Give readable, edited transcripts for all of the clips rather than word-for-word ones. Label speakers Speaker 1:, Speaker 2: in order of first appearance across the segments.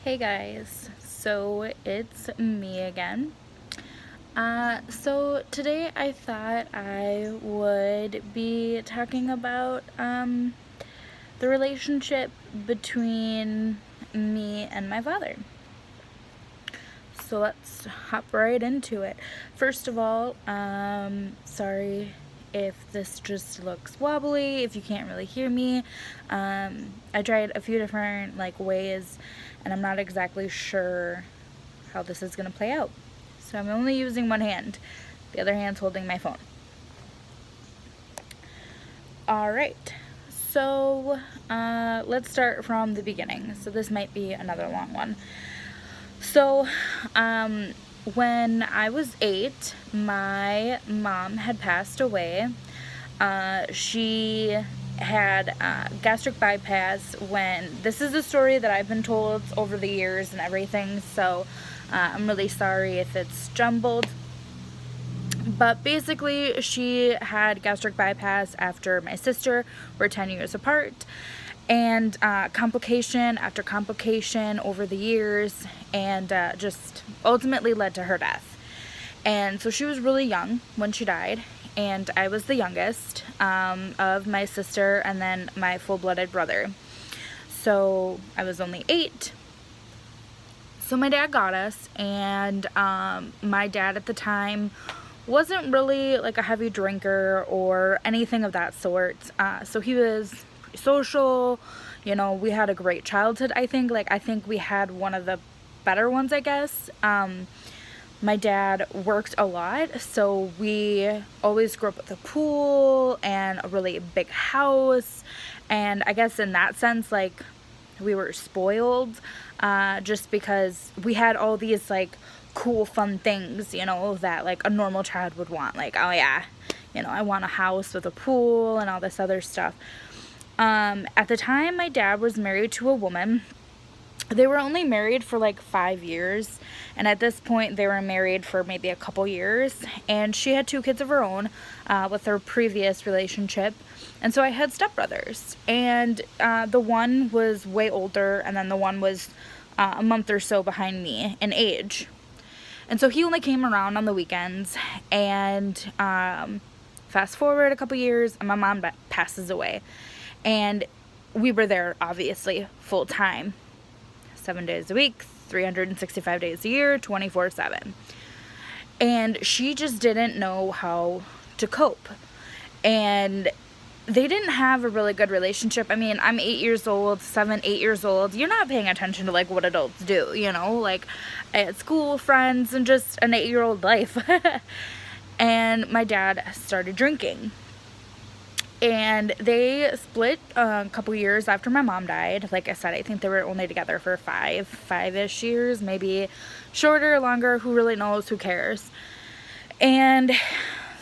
Speaker 1: Hey guys, so it's me again. So today I thought I would be talking about the relationship between me and my father. So let's hop right into it. First of all, sorry if this just looks wobbly, if you can't really hear me. I tried a few different ways, and I'm not exactly sure how this is gonna play out. So I'm only using one hand. The other hand's holding my phone. All right. So let's start from the beginning. So this might be another long one. So, when I was 8, my mom had passed away. She had gastric bypass when, this is a story that I've been told over the years and everything, so I'm really sorry if it's jumbled. But basically, she had gastric bypass after my sister. We're 10 years apart. And complication after complication over the years, and just ultimately led to her death. And so she was really young when she died, and I was the youngest of my sister and then my full-blooded brother. So I was only 8. So my dad got us, and my dad at the time wasn't really like a heavy drinker or anything of that sort. So he was pretty social. You know, we had a great childhood, I think. I think we had one of the better ones, I guess. My dad worked a lot, so we always grew up with a pool and a really big house. And I guess in that sense, we were spoiled, just because we had all these cool fun things, that a normal child would want. Oh yeah, I want a house with a pool and all this other stuff. At the time my dad was married to a woman. They were only married for 5 years, and at this point they were married for maybe a couple years, and she had 2 kids of her own with her previous relationship. And so I had stepbrothers, and the one was way older, and then the one was a month or so behind me in age. And so he only came around on the weekends, and fast forward a couple years, and my mom passes away. And we were there, obviously, full time. 7 days a week, 365 days a year, 24/7. And she just didn't know how to cope. And they didn't have a really good relationship. I mean, I'm 8 years old, 7, 8 years old. You're not paying attention to what adults do, I had school, friends, and just an 8-year-old life. And my dad started drinking. And they split a couple years after my mom died. Like I said, I think they were only together for 5-ish years, maybe shorter, longer, who really knows, who cares. And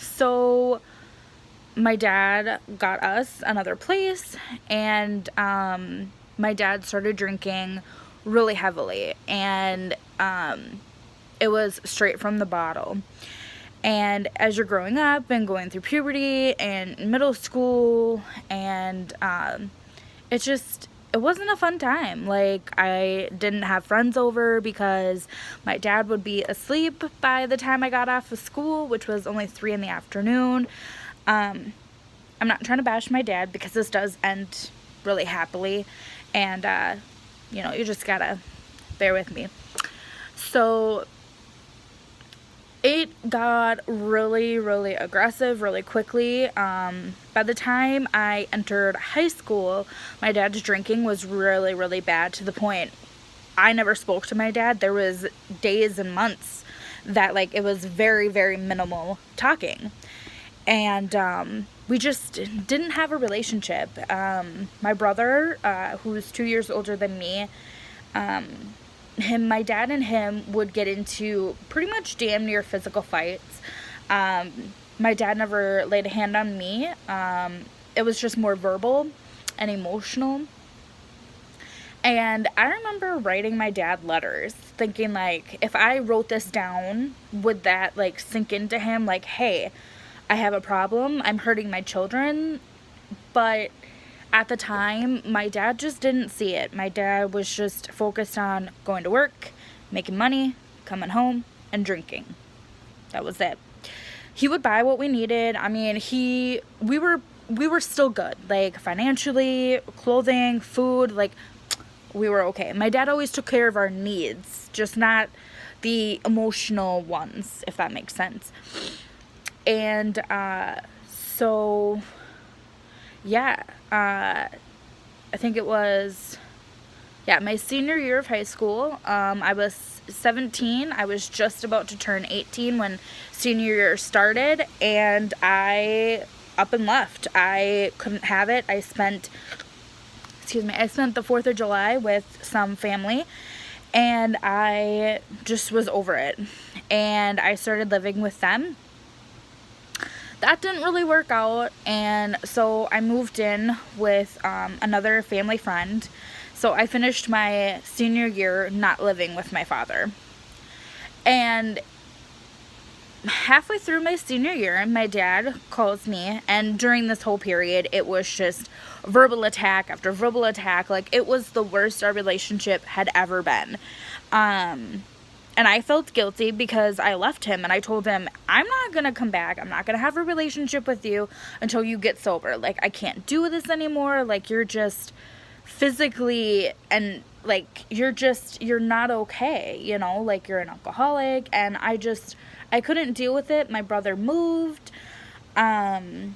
Speaker 1: so my dad got us another place, and my dad started drinking really heavily, and it was straight from the bottle. And as you're growing up and going through puberty and middle school, and it wasn't a fun time. I didn't have friends over because my dad would be asleep by the time I got off of school, which was only 3 in the afternoon. I'm not trying to bash my dad, because this does end really happily, and you just gotta bear with me. So it got really, really aggressive really quickly. By the time I entered high school, my dad's drinking was really, really bad, to the point I never spoke to my dad. There was days and months that it was very, very minimal talking. And we just didn't have a relationship. My brother, who's 2 years older than me, my dad and him would get into pretty much damn near physical fights. My dad never laid a hand on me. It was just more verbal and emotional. And I remember writing my dad letters, thinking if I wrote this down, would that sink into him? Hey, I have a problem, I'm hurting my children, but at the time, my dad just didn't see it. My dad was just focused on going to work, making money, coming home, and drinking. That was it. He would buy what we needed. I mean, we were still good, like financially, clothing, food, like we were okay. My dad always took care of our needs, just not the emotional ones, if that makes sense. And so yeah, I think it was, yeah, my senior year of high school. I was 17. I was just about to turn 18 when senior year started, and I up and left. I couldn't have it. I spent the 4th of July with some family, and I just was over it. And I started living with them. That didn't really work out, and so I moved in with another family friend. So I finished my senior year not living with my father. And halfway through my senior year, my dad calls me, and during this whole period, it was just verbal attack after verbal attack. Like, it was the worst our relationship had ever been. And I felt guilty because I left him, and I told him, I'm not going to come back. I'm not going to have a relationship with you until you get sober. Like, I can't do this anymore. Like, you're just physically, and like, you're not okay, you know, like, you're an alcoholic. And I couldn't deal with it. My brother moved, and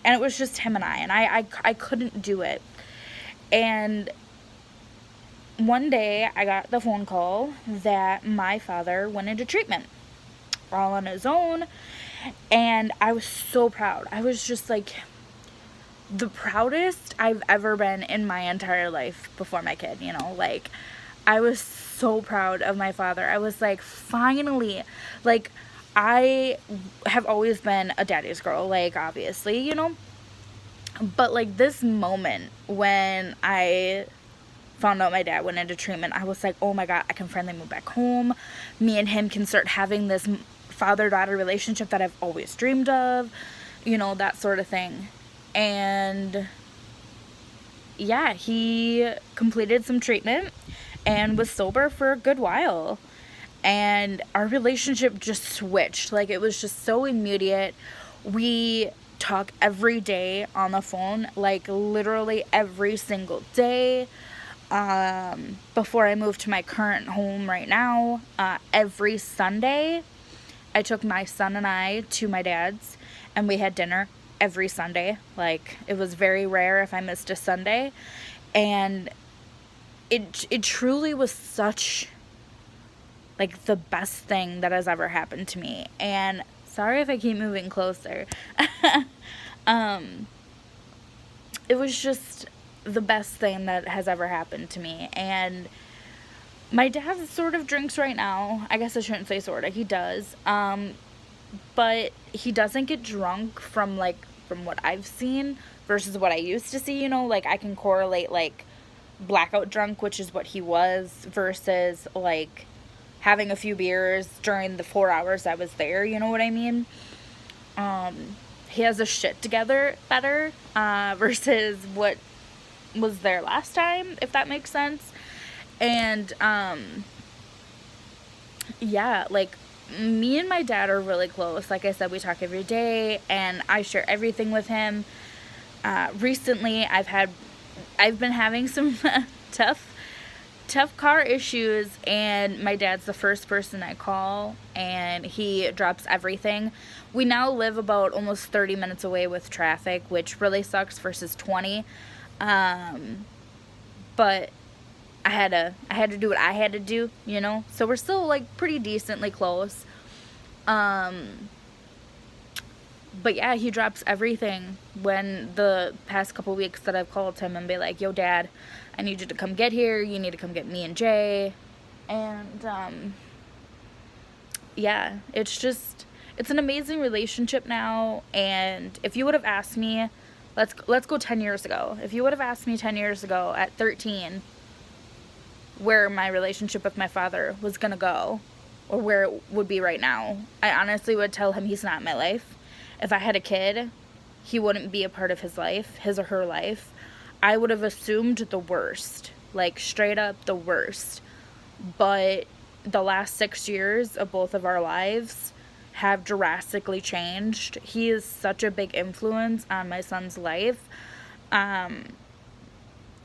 Speaker 1: it was just him and I couldn't do it. And one day I got the phone call that my father went into treatment all on his own, and I was so proud. I was just like the proudest I've ever been in my entire life before my kid, you know, like, I was so proud of my father. I was like, finally, like, I have always been a daddy's girl, like, obviously, you know, but like this moment when I found out my dad went into treatment, I was like, oh my God, I can finally move back home. Me and him can start having this father-daughter relationship that I've always dreamed of, you know, that sort of thing. And yeah, he completed some treatment and was sober for a good while. And our relationship just switched. Like, it was just so immediate. We talk every day on the phone, like literally every single day. Before I moved to my current home right now, every Sunday, I took my son and I to my dad's, and we had dinner every Sunday. Like, it was very rare if I missed a Sunday, and it truly was such, like, the best thing that has ever happened to me. And sorry if I keep moving closer. It was just the best thing that has ever happened to me. And my dad sort of drinks right now. I guess I shouldn't say sort of. He does. But he doesn't get drunk from what I've seen versus what I used to see, you know, like, I can correlate, like, blackout drunk, which is what he was, versus, like, having a few beers during the 4 hours I was there, you know what I mean? He has a shit together better, versus what was there last time, if that makes sense. And, yeah, like, me and my dad are really close. Like I said, we talk every day, and I share everything with him. Recently, I've been having some tough car issues, and my dad's the first person I call, and he drops everything. We now live about almost 30 minutes away with traffic, which really sucks, versus 20. But I had to do what I had to do, you know? So we're still, like, pretty decently close. But yeah, he drops everything when the past couple weeks that I've called him and be like, yo, Dad, I need you to come get here. You need to come get me and Jay. And, yeah, it's an amazing relationship now. And if you would have asked me, let's go 10 years ago. If you would have asked me 10 years ago at 13 where my relationship with my father was going to go, or where it would be right now, I honestly would tell him he's not in my life. If I had a kid, he wouldn't be a part of his life, his or her life. I would have assumed the worst, like straight up the worst. But the last 6 years of both of our lives have drastically changed. He is such a big influence on my son's life.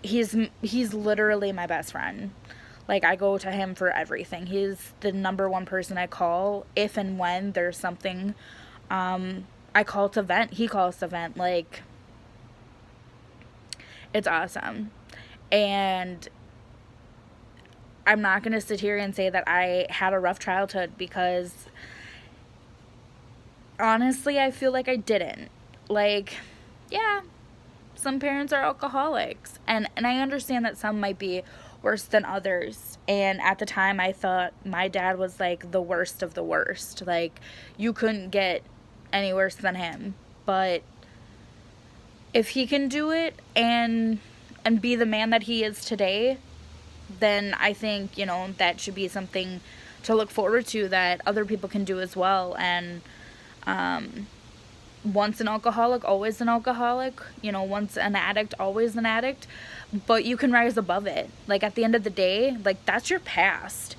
Speaker 1: He's literally my best friend. Like, I go to him for everything. He's the number one person I call if and when there's something. I call to vent. He calls to vent. Like, it's awesome. And I'm not going to sit here and say that I had a rough childhood, because honestly, I feel like I didn't. Like, yeah, some parents are alcoholics. And I understand that some might be worse than others. And at the time, I thought my dad was like the worst of the worst. Like, you couldn't get any worse than him. But if he can do it and be the man that he is today, then I think, you know, that should be something to look forward to, that other people can do as well. And once an alcoholic, always an alcoholic. You know, once an addict, always an addict. But you can rise above it. Like, at the end of the day, like, that's your past.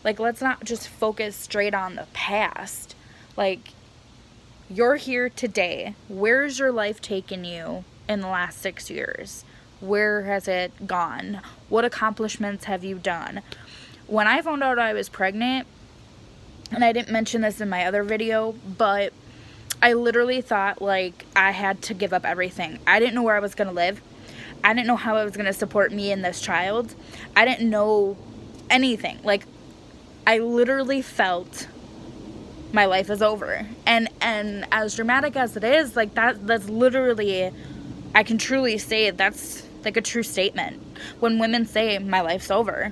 Speaker 1: Like, let's not just focus straight on the past. Like, you're here today. Where's your life taken you in the last 6 years? Where has it gone? What accomplishments have you done? When I found out I was pregnant, and I didn't mention this in my other video, but I literally thought, like, I had to give up everything. I didn't know where I was going to live. I didn't know how I was going to support me and this child. I didn't know anything. Like, I literally felt my life is over. And as dramatic as it is, like, that's literally, I can truly say that's like a true statement. When women say my life's over,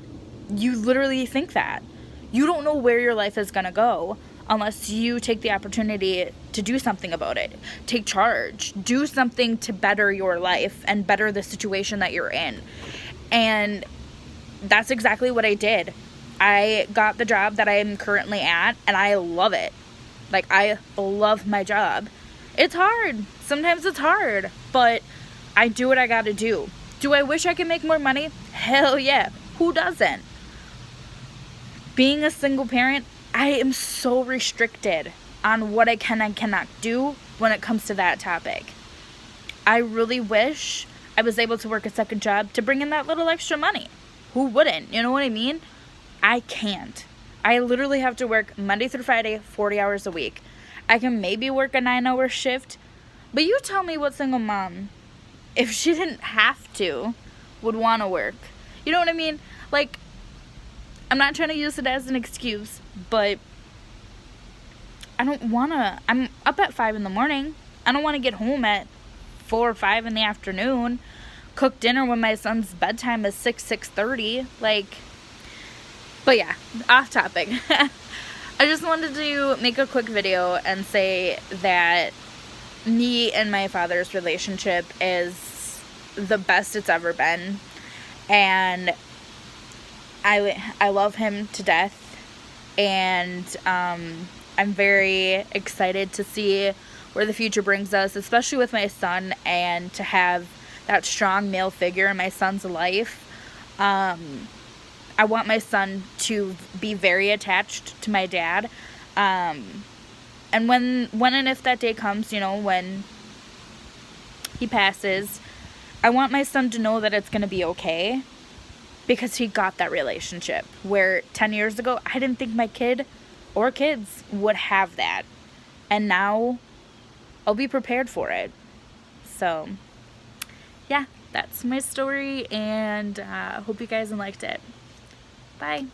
Speaker 1: you literally think that. You don't know where your life is going to go unless you take the opportunity to do something about it. Take charge. Do something to better your life and better the situation that you're in. And that's exactly what I did. I got the job that I am currently at, and I love it. Like, I love my job. It's hard. Sometimes it's hard, but I do what I gotta do. Do I wish I could make more money? Hell yeah. Who doesn't? Being a single parent, I am so restricted on what I can and cannot do when it comes to that topic. I really wish I was able to work a second job to bring in that little extra money. Who wouldn't? You know what I mean? I can't. I literally have to work Monday through Friday, 40 hours a week. I can maybe work a 9-hour shift, but you tell me what single mom, if she didn't have to, would want to work. You know what I mean? Like, I'm not trying to use it as an excuse, but I don't want to. I'm up at 5 in the morning. I don't want to get home at 4 or 5 in the afternoon, cook dinner when my son's bedtime is 6:30. Like, but yeah, off topic. I just wanted to make a quick video and say that me and my father's relationship is the best it's ever been. And I love him to death. And I'm very excited to see where the future brings us, especially with my son, and to have that strong male figure in my son's life. I want my son to be very attached to my dad. And when and if that day comes, you know, when he passes, I want my son to know that it's going to be okay, because he got that relationship where 10 years ago, I didn't think my kid or kids would have that. And now I'll be prepared for it. So, yeah, that's my story, and hope you guys liked it. Bye.